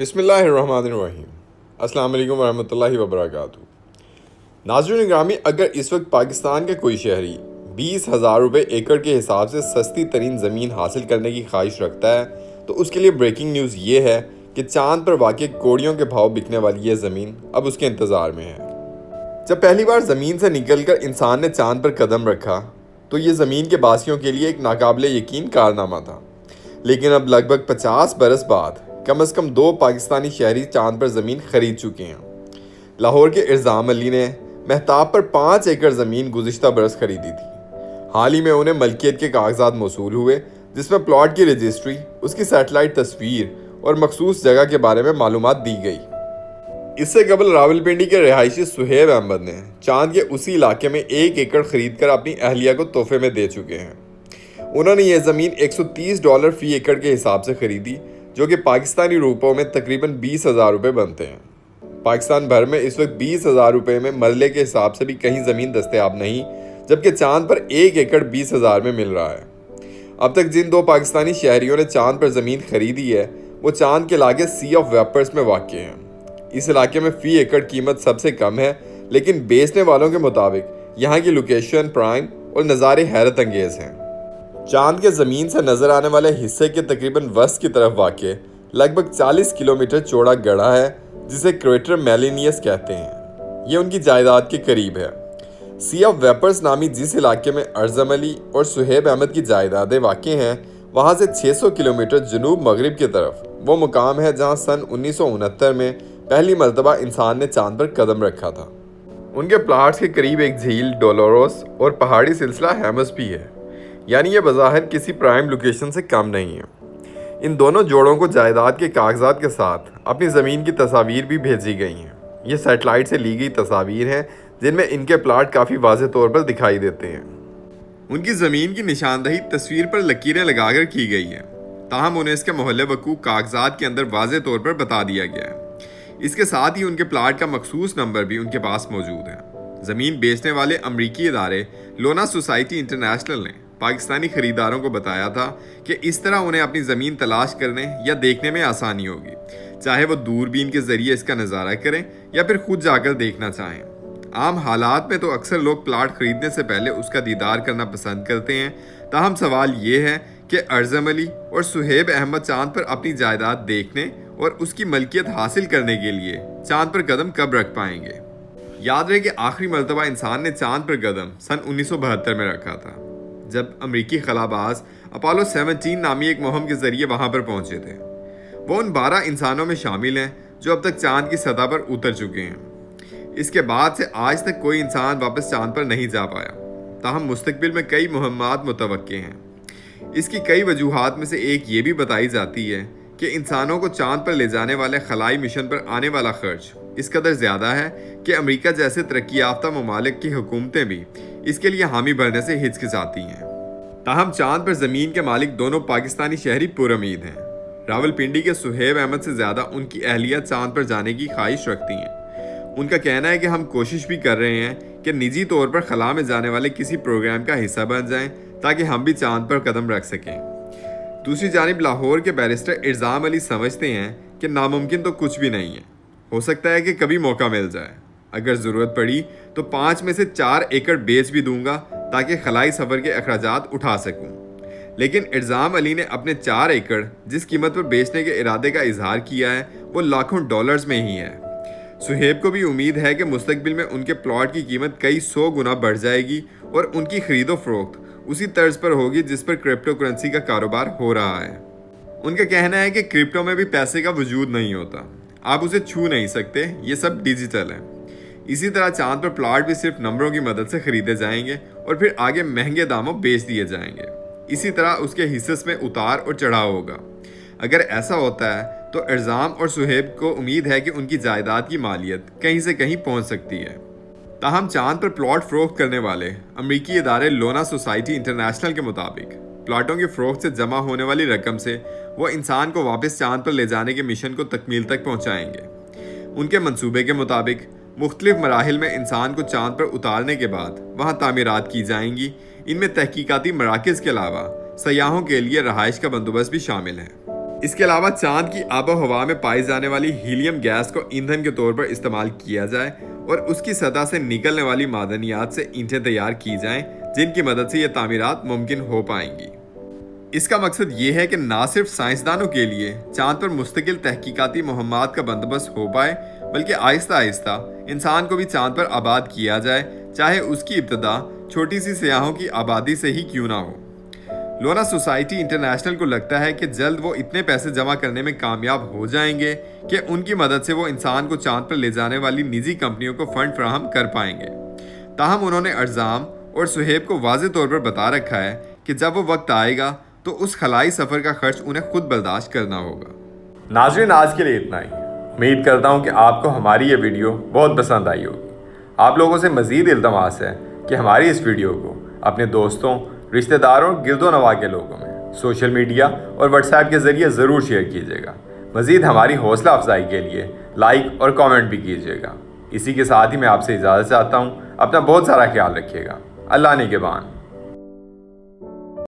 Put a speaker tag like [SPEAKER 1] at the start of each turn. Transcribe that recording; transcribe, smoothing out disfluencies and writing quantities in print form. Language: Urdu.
[SPEAKER 1] بسم اللہ الرحمن الرحیم۔ السلام علیکم ورحمۃ اللہ وبرکاتہ۔ ناظرین گرامی، اگر اس وقت پاکستان کا کوئی شہری 20,000 روپے ایکڑ کے حساب سے سستی ترین زمین حاصل کرنے کی خواہش رکھتا ہے تو اس کے لیے بریکنگ نیوز یہ ہے کہ چاند پر واقع کوڑیوں کے بھاؤ بکنے والی یہ زمین اب اس کے انتظار میں ہے۔ جب پہلی بار زمین سے نکل کر انسان نے چاند پر قدم رکھا تو یہ زمین کے باسیوں کے لیے ایک ناقابل یقین کارنامہ تھا، لیکن اب لگ بھگ 50 برس بعد کم از کم 2 پاکستانی شہری چاند پر زمین خرید چکے ہیں۔ لاہور کے ارزام علی نے مہتاب پر 5 ایکڑ زمین گزشتہ برس خریدی تھی۔ حال ہی میں انہیں ملکیت کے کاغذات موصول ہوئے، جس میں پلاٹ کی رجسٹری، اس کی سیٹلائٹ تصویر اور مخصوص جگہ کے بارے میں معلومات دی گئی۔ اس سے قبل راولپنڈی کے رہائشی سہیب احمد نے چاند کے اسی علاقے میں 1 ایکڑ خرید کر اپنی اہلیہ کو تحفے میں دے چکے ہیں۔ انہوں نے یہ زمین $130 فی ایکڑ کے حساب سے خریدی، جو کہ پاکستانی روپوں میں تقریباً 20,000 روپے بنتے ہیں۔ پاکستان بھر میں اس وقت 20,000 روپے میں مرلے کے حساب سے بھی کہیں زمین دستیاب نہیں، جبکہ چاند پر 1 ایکڑ 20,000 میں مل رہا ہے۔ اب تک جن 2 پاکستانی شہریوں نے چاند پر زمین خریدی ہے وہ چاند کے علاقے سی آف ویپرز میں واقع ہیں۔ اس علاقے میں فی ایکڑ قیمت سب سے کم ہے، لیکن بیچنے والوں کے مطابق یہاں کی لوکیشن پرائم اور نظارے حیرت انگیز ہیں۔ چاند کے زمین سے نظر آنے والے حصے کے تقریباً وسط کی طرف واقع لگ بھگ 40 کلومیٹر چوڑا گڑھا ہے، جسے کریٹر میلینیس کہتے ہیں۔ یہ ان کی جائیداد کے قریب ہے۔ سی آف ویپرز نامی جس علاقے میں ارزم علی اور سہیب احمد کی جائیدادیں واقع ہیں، وہاں سے 600 کلومیٹر جنوب مغرب کی طرف وہ مقام ہے جہاں سن 1969 میں پہلی مرتبہ انسان نے چاند پر قدم رکھا تھا۔ ان کے پلاٹس کے قریب ایک جھیل ڈولوروس اور پہاڑی سلسلہ ہیمس بھی ہے، یعنی یہ بظاہر کسی پرائم لوکیشن سے کم نہیں ہے۔ ان دونوں جوڑوں کو جائیداد کے کاغذات کے ساتھ اپنی زمین کی تصاویر بھی بھیجی گئی ہیں۔ یہ سیٹلائٹ سے لی گئی تصاویر ہیں جن میں ان کے پلاٹ کافی واضح طور پر دکھائی دیتے ہیں۔ ان کی زمین کی نشاندہی تصویر پر لکیریں لگا کر کی گئی ہے، تاہم انہیں اس کے محل وقوع کاغذات کے اندر واضح طور پر بتا دیا گیا ہے۔ اس کے ساتھ ہی ان کے پلاٹ کا مخصوص نمبر بھی ان کے پاس موجود ہے۔ زمین بیچنے والے امریکی ادارے لونا سوسائٹی انٹرنیشنل نے پاکستانی خریداروں کو بتایا تھا کہ اس طرح انہیں اپنی زمین تلاش کرنے یا دیکھنے میں آسانی ہوگی، چاہے وہ دوربین کے ذریعے اس کا نظارہ کریں یا پھر خود جا کر دیکھنا چاہیں۔ عام حالات میں تو اکثر لوگ پلاٹ خریدنے سے پہلے اس کا دیدار کرنا پسند کرتے ہیں، تاہم سوال یہ ہے کہ ارزم علی اور سہیب احمد چاند پر اپنی جائیداد دیکھنے اور اس کی ملکیت حاصل کرنے کے لیے چاند پر قدم کب رکھ پائیں گے؟ یاد رہے کہ آخری مرتبہ انسان نے چاند پر قدم سن 1972 میں رکھا تھا، جب امریکی خلاباز اپولو 17 نامی ایک مہم کے ذریعے وہاں پر پہنچے تھے۔ وہ ان 12 انسانوں میں شامل ہیں جو اب تک چاند کی سطح پر اتر چکے ہیں۔ اس کے بعد سے آج تک کوئی انسان واپس چاند پر نہیں جا پایا، تاہم مستقبل میں کئی مہمات متوقع ہیں۔ اس کی کئی وجوہات میں سے ایک یہ بھی بتائی جاتی ہے کہ انسانوں کو چاند پر لے جانے والے خلائی مشن پر آنے والا خرچ اس قدر زیادہ ہے کہ امریکہ جیسے ترقی یافتہ ممالک کی حکومتیں بھی اس کے لیے حامی بھرنے سے ہچکچاتی ہیں۔ تاہم چاند پر زمین کے مالک دونوں پاکستانی شہری پر امید ہیں۔ راولپنڈی کے سہیب احمد سے زیادہ ان کی اہلیہ چاند پر جانے کی خواہش رکھتی ہیں۔ ان کا کہنا ہے کہ ہم کوشش بھی کر رہے ہیں کہ نجی طور پر خلا میں جانے والے کسی پروگرام کا حصہ بن جائیں تاکہ ہم بھی چاند پر قدم رکھ سکیں۔ دوسری جانب لاہور کے بیرسٹر ارزام علی سمجھتے ہیں کہ ناممکن تو کچھ بھی نہیں ہے، ہو سکتا ہے کہ کبھی موقع مل جائے۔ اگر ضرورت پڑی تو 5 میں سے 4 ایکڑ بیچ بھی دوں گا تاکہ خلائی سفر کے اخراجات اٹھا سکوں۔ لیکن ارزام علی نے اپنے 4 ایکڑ جس قیمت پر بیچنے کے ارادے کا اظہار کیا ہے وہ لاکھوں ڈالرز میں ہی ہے۔ سہیب کو بھی امید ہے کہ مستقبل میں ان کے پلاٹ کی قیمت کئی 100 گنا بڑھ جائے گی اور ان کی خرید و فروخت اسی طرز پر ہوگی جس پر کرپٹو کرنسی کا کاروبار ہو رہا ہے۔ ان کا کہنا ہے کہ کرپٹو میں بھی پیسے کا وجود نہیں ہوتا، آپ اسے چھو نہیں سکتے، یہ سب ڈیجیٹل ہے۔ اسی طرح چاند پر پلاٹ بھی صرف نمبروں کی مدد سے خریدے جائیں گے اور پھر آگے مہنگے داموں بیچ دیے جائیں گے۔ اسی طرح اس کے حصص میں اتار اور چڑھاؤ ہوگا۔ اگر ایسا ہوتا ہے تو ارزام اور سہیب کو امید ہے کہ ان کی جائیداد کی مالیت کہیں سے کہیں پہنچ سکتی ہے۔ تاہم چاند پر پلاٹ فروخت کرنے والے امریکی ادارے لونا سوسائٹی انٹرنیشنل کے مطابق پلاٹوں کی فروخت سے جمع ہونے والی رقم سے وہ انسان کو واپس چاند پر لے جانے کے مشن کو تکمیل تک پہنچائیں گے۔ ان کے منصوبے کے مطابق مختلف مراحل میں انسان کو چاند پر اتارنے کے بعد وہاں تعمیرات کی جائیں گی۔ ان میں تحقیقاتی مراکز کے علاوہ سیاحوں کے لیے رہائش کا بندوبست بھی شامل ہے۔ اس کے علاوہ چاند کی آب و ہوا میں پائی جانے والی ہیلیم گیس کو ایندھن کے طور پر استعمال کیا جائے اور اس کی سطح سے نکلنے والی معدنیات سے اینٹیں تیار کی جائیں جن کی مدد سے یہ تعمیرات ممکن ہو پائیں گی۔ اس کا مقصد یہ ہے کہ نہ صرف سائنسدانوں کے لیے چاند پر مستقل تحقیقاتی مہمات کا بندوبست ہو پائے بلکہ آہستہ آہستہ انسان کو بھی چاند پر آباد کیا جائے، چاہے اس کی ابتدا چھوٹی سی سیاحوں کی آبادی سے ہی کیوں نہ ہو۔ لونا سوسائٹی انٹرنیشنل کو لگتا ہے کہ جلد وہ اتنے پیسے جمع کرنے میں کامیاب ہو جائیں گے کہ ان کی مدد سے وہ انسان کو چاند پر لے جانے والی نجی کمپنیوں کو فنڈ فراہم کر پائیں گے۔ تاہم انہوں نے ارزام اور سہیب کو واضح طور پر بتا رکھا ہے کہ جب وہ وقت آئے گا تو اس خلائی سفر کا خرچ انہیں خود برداشت کرنا ہوگا۔ ناظرین، آج کے لیے اتنا ہی۔ امید کرتا ہوں کہ آپ کو ہماری یہ ویڈیو بہت پسند آئی ہوگی۔ آپ لوگوں سے مزید التماس ہے کہ ہماری اس ویڈیو کو اپنے دوستوں، رشتہ داروں، گرد و نواح کے لوگوں میں سوشل میڈیا اور واٹس ایپ کے ذریعے ضرور شیئر کیجیے گا۔ مزید ہماری حوصلہ افزائی کے لیے لائک اور کامنٹ بھی کیجیے گا۔ اسی کے ساتھ ہی میں آپ سے اجازت چاہتا ہوں۔ اپنا بہت سارا خیال رکھیے گا۔ اللہ نگہبان۔